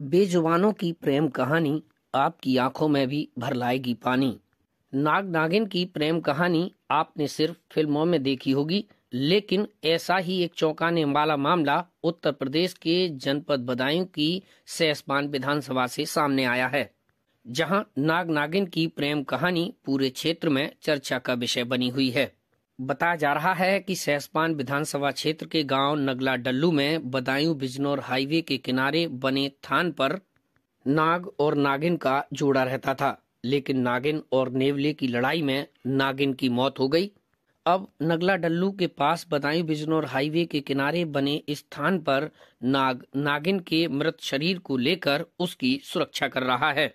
बेजुबानों की प्रेम कहानी आपकी आंखों में भी भर लाएगी पानी। नाग नागिन की प्रेम कहानी आपने सिर्फ फिल्मों में देखी होगी, लेकिन ऐसा ही एक चौंकाने वाला मामला उत्तर प्रदेश के जनपद बदायूं की सहसपान विधानसभा से सामने आया है, जहां नाग नागिन की प्रेम कहानी पूरे क्षेत्र में चर्चा का विषय बनी हुई है। बताया जा रहा है कि सहसपान विधानसभा क्षेत्र के गांव नगला डल्लू में बदायूं बिजनौर हाईवे के किनारे बने थान पर नाग और नागिन का जोड़ा रहता था, लेकिन नागिन और नेवले की लड़ाई में नागिन की मौत हो गई। अब नगला डल्लू के पास बदायूं बिजनौर हाईवे के किनारे बने इस स्थान पर नाग नागिन के मृत शरीर को लेकर उसकी सुरक्षा कर रहा है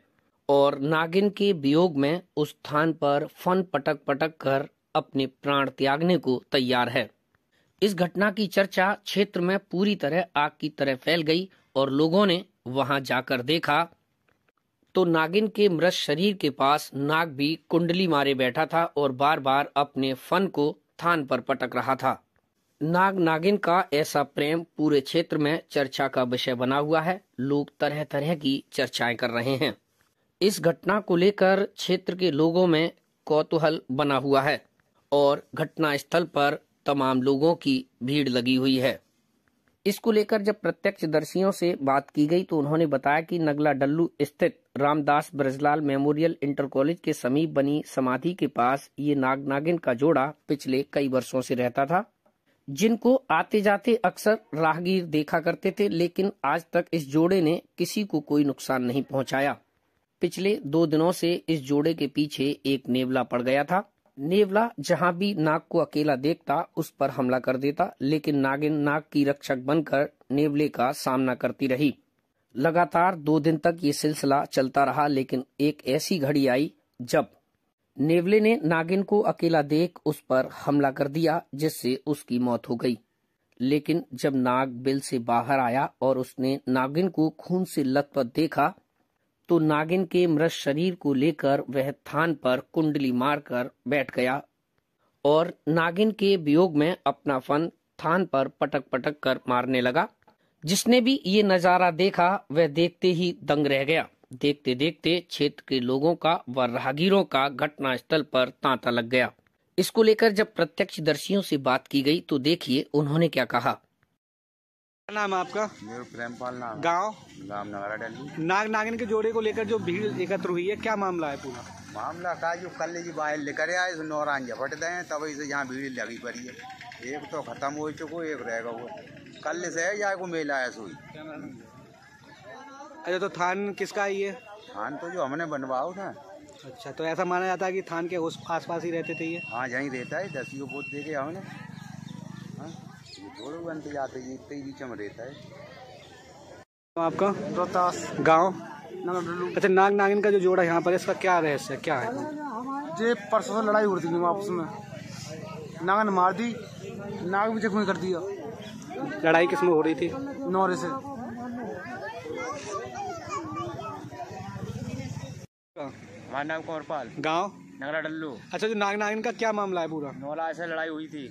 और नागिन के वियोग में उस स्थान पर फन पटक पटक कर अपने प्राण त्यागने को तैयार है। इस घटना की चर्चा क्षेत्र में पूरी तरह आग की तरह फैल गई और लोगों ने वहां जाकर देखा तो नागिन के मृत शरीर के पास नाग भी कुंडली मारे बैठा था और बार बार अपने फन को थान पर पटक रहा था। नाग नागिन का ऐसा प्रेम पूरे क्षेत्र में चर्चा का विषय बना हुआ है। लोग तरह तरह की चर्चाएं कर रहे हैं। इस घटना को लेकर क्षेत्र के लोगों में कौतूहल बना हुआ है और घटना स्थल पर तमाम लोगों की भीड़ लगी हुई है। इसको लेकर जब प्रत्यक्षदर्शियों से बात की गई तो उन्होंने बताया कि नगला डल्लू स्थित Ramdas Brajlal memorial inter college के समीप बनी समाधि के पास ये नाग नागिन का जोड़ा पिछले कई वर्षों से रहता था, जिनको आते जाते अक्सर राहगीर देखा करते थे, लेकिन आज तक इस जोड़े ने किसी को कोई नुकसान नहीं पहुंचाया। पिछले 2 दिनों से इस जोड़े के पीछे एक नेवला पड़ गया था। नेवला जहां भी नाग को अकेला देखता उस पर हमला कर देता, लेकिन नागिन नाग की रक्षक बनकर नेवले का सामना करती रही। लगातार 2 दिन तक ये सिलसिला चलता रहा, लेकिन एक ऐसी घड़ी आई जब नेवले ने नागिन को अकेला देख उस पर हमला कर दिया, जिससे उसकी मौत हो गई। लेकिन जब नाग बिल से बाहर आया और उसने नागिन को खून से लथपथ देखा तो नागिन के मृत शरीर को लेकर वह थान पर कुंडली मारकर बैठ गया और नागिन के वियोग में अपना फन थान पर पटक पटक कर मारने लगा। जिसने भी ये नजारा देखा वह देखते ही दंग रह गया। देखते देखते क्षेत्र के लोगों का व राहगीरों का घटना स्थल पर तांता लग गया। इसको लेकर जब प्रत्यक्षदर्शियों से बात की गई तो देखिए उन्होंने क्या कहा। क्या नाम है आपका? मेरे प्रेमपाल नाम। गांव नगला डल्लू। नाग नागिन के जोड़े को लेकर जो भीड़ एकत्र हुई है, क्या मामला है पूरा? मामला का जो कल जी बाहर लेकर आए नौरान झपट दे तभी से यहाँ भीड़ लगी पड़ी है। एक तो खत्म हो चुको, एक रहेगा वो कल से है या को मेला है सोई। अच्छा, तो थान किसका है ये? थान तो जो हमने बनवाओ था। अच्छा, तो ऐसा माना जाता है कि थान के आस पास ही रहते थे ये? हाँ, यहीं रहता है। 10 बोत दे के हमने। हाँ, ये जोड़ो बनते जाते हैं, इतने ही बीच में रहता है। तो आपका रोहतास गांव? नगला डल्लू। अच्छा, नाग नागिन का जो जोड़ा यहाँ पर, इसका क्या रहस्य है, क्या है? जे परसों से लड़ाई हो रही थी आपस में, नागन मार दी, नाग भी जख्मी कर दिया। लड़ाई किसमें हो रही थी? नौरे से। हमारा नाम कुंवरपाल। गांव? नगला डल्लू। अच्छा, जो नाग नागिन का क्या मामला है पूरा? नौला से लड़ाई हुई थी।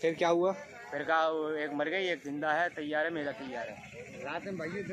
फिर क्या हुआ? फिर का एक मर गई, एक जिंदा है, तैयार है, मेरा तैयार है। रात में भाई